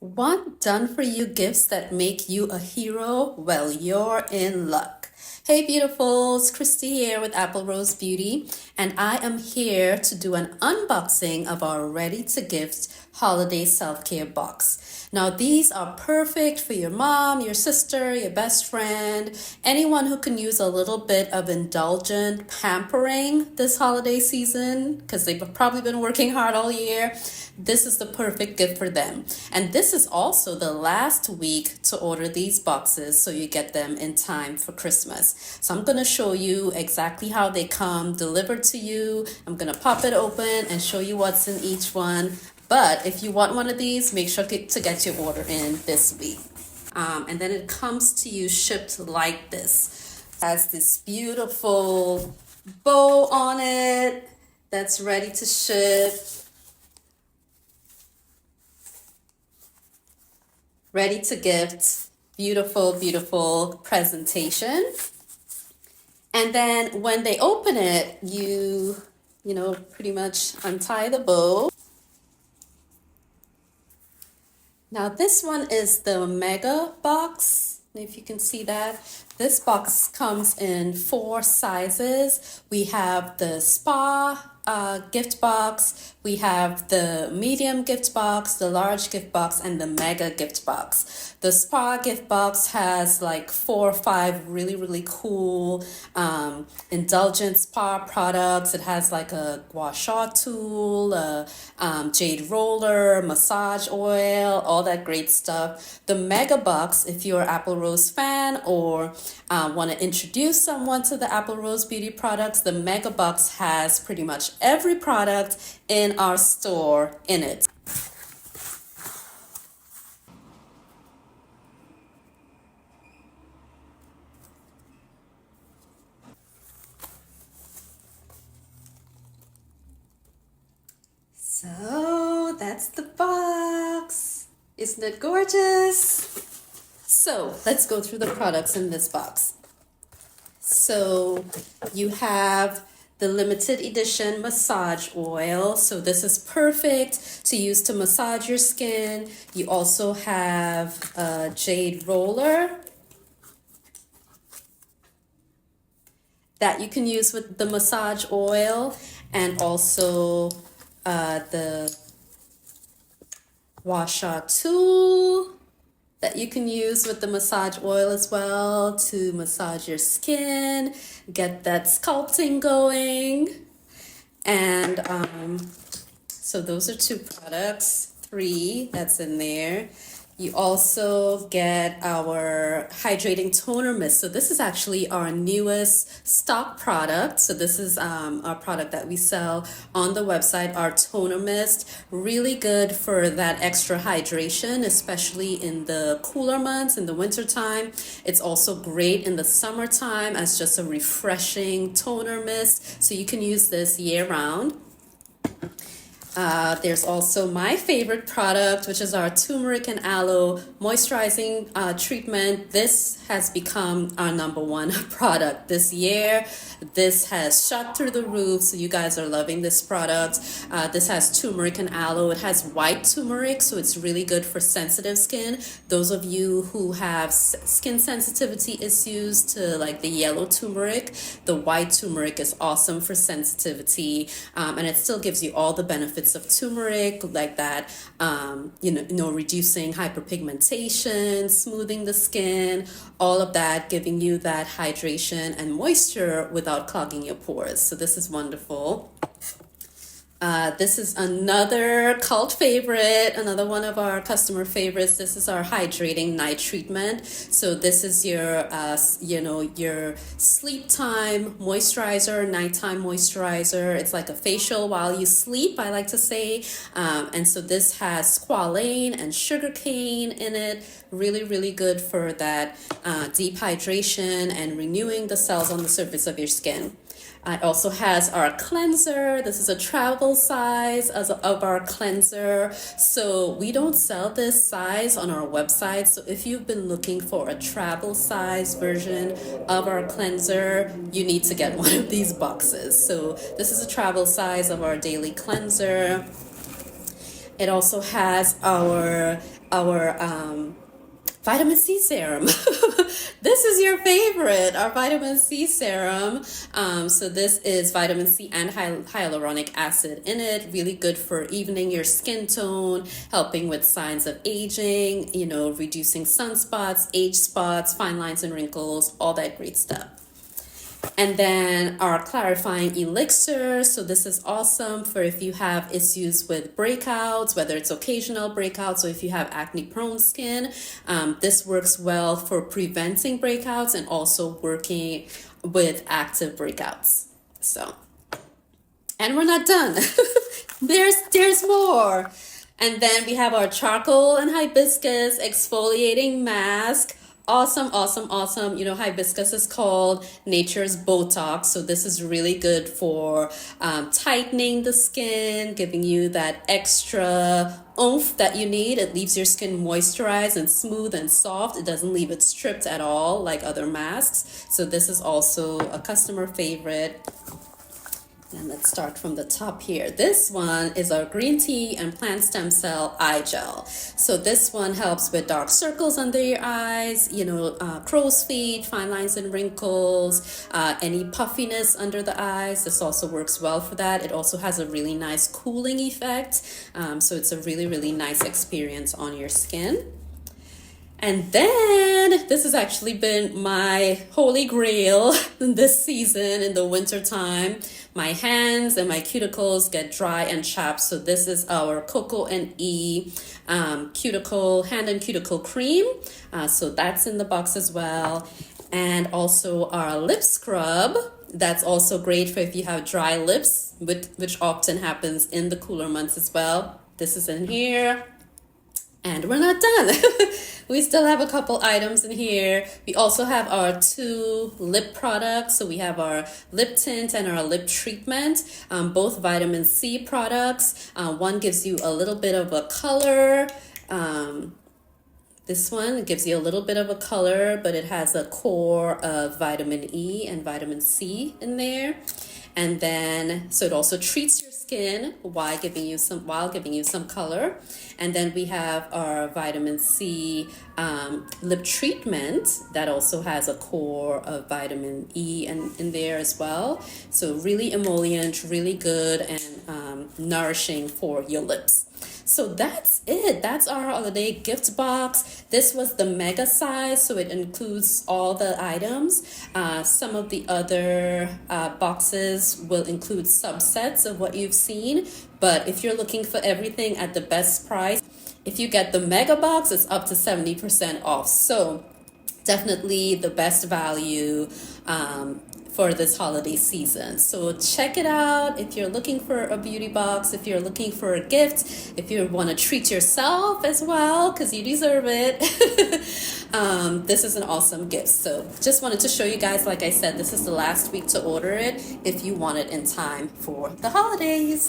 Want done-for-you gifts that make you a hero? Well, you're in luck. Hey beautifuls, Kristy here with Apple Rose Beauty, and I am here to do an unboxing of our ready-to-gift holiday self-care box. Now these are perfect for your mom, your sister, your best friend, anyone who can use a little bit of indulgent pampering this holiday season because they've probably been working hard all year. This is the perfect gift for them. And this is also the last week to order these boxes so you get them in time for Christmas. So I'm going to show you exactly how they come delivered to you. I'm going to pop it open and show you what's in each one. But if you want one of these, make sure to get your order in this week. And then it comes to you shipped like this. It has this beautiful bow on it that's ready to ship. Ready to gift. Beautiful, beautiful presentation. And then when they open it, you pretty much untie the bow. Now this one is the mega box. If you can see that. This box comes in 4 sizes. We have the spa gift box, we have the medium gift box, the large gift box, and the mega gift box. The spa gift box has like 4 or 5 really, really cool indulgent spa products. It has like a gua sha tool, a jade roller, massage oil, all that great stuff. The mega box, if you're an Apple Rose fan or want to introduce someone to the Apple Rose Beauty products, the mega box has pretty much every product in our store in it. So that's the box. Isn't it gorgeous? So let's go through the products in this box. So you have the limited edition massage oil. So this is perfect to use to massage your skin. You also have a jade roller that you can use with the massage oil, and also the gua sha tool that you can use with the massage oil as well to massage your skin, get that sculpting going. And so those are 2 products, 3 that's in there. You also get our hydrating toner mist. So this is actually our newest stock product. So this is our product that we sell on the website, our toner mist. Really good for that extra hydration, especially in the cooler months, in the winter time. It's also great in the summertime as just a refreshing toner mist. So you can use this year round. There's also my favorite product, which is our turmeric and aloe moisturizing treatment. This has become our #1 product this year. This has shot through the roof, so you guys are loving this product. This has turmeric and aloe. It has white turmeric, so it's really good for sensitive skin. Those of you who have skin sensitivity issues to like the yellow turmeric, the white turmeric is awesome for sensitivity, and it still gives you all the benefits of turmeric, like that, reducing hyperpigmentation, smoothing the skin, all of that, giving you that hydration and moisture without clogging your pores. So this is wonderful. This is another cult favorite, another one of our customer favorites. This is our hydrating night treatment. So this is your, your sleep time moisturizer, nighttime moisturizer. It's like a facial while you sleep, I like to say. And so this has squalane and sugarcane in it. Really, really good for that deep hydration and renewing the cells on the surface of your skin. It also has our cleanser. This is a travel size of our cleanser. So we don't sell this size on our website. So if you've been looking for a travel size version of our cleanser, you need to get one of these boxes. So this is a travel size of our daily cleanser. It also has our our vitamin C serum. This is your favorite, our vitamin C serum. So this is vitamin C and hyaluronic acid in it. Really good for evening your skin tone, helping with signs of aging, you know, reducing sunspots, age spots, fine lines and wrinkles, all that great stuff. And then our clarifying elixir. So this is awesome for if you have issues with breakouts, whether it's occasional breakouts or if you have acne prone skin. This works well for preventing breakouts and also working with active breakouts. So, and we're not done. There's more. And then we have our charcoal and hibiscus exfoliating mask. Awesome, awesome, awesome. You know, hibiscus is called nature's Botox. So this is really good for tightening the skin, giving you that extra oomph that you need. It leaves your skin moisturized and smooth and soft. It doesn't leave it stripped at all like other masks. So this is also a customer favorite. And let's start from the top here. This one is our green tea and plant stem cell eye gel. So this one helps with dark circles under your eyes, you know, crow's feet, fine lines and wrinkles, any puffiness under the eyes. This also works well for that. It also has a really nice cooling effect. So it's a really, really nice experience on your skin. And then this has actually been my holy grail this season in the winter time. My hands and my cuticles get dry and chapped. So this is our Cocoa and E cuticle, hand and cuticle cream. So that's in the box as well. And also our lip scrub. That's also great for if you have dry lips, which often happens in the cooler months as well. This is in here. And we're not done. We still have a couple items in here. We also have our 2 lip products. So we have our lip tint and our lip treatment, both vitamin C products. One gives you a little bit of a color. This one gives you a little bit of a color, but it has a core of vitamin E and vitamin C in there. And then, so it also treats your skin while giving you some color. And then we have our vitamin C lip treatment that also has a core of vitamin E in there as well. So really emollient, really good and nourishing for your lips. So that's it. That's our holiday gift box. This was the mega size, so it includes all the items. Some of the other boxes will include subsets of what you've seen. But if you're looking for everything at the best price, if you get the mega box, it's up to 70% off. So definitely the best value for this holiday season. So check it out if you're looking for a beauty box, if you're looking for a gift, if you want to treat yourself as well, because you deserve it. This is an awesome gift. So just wanted to show you guys, like I said, this is the last week to order it if you want it in time for the holidays.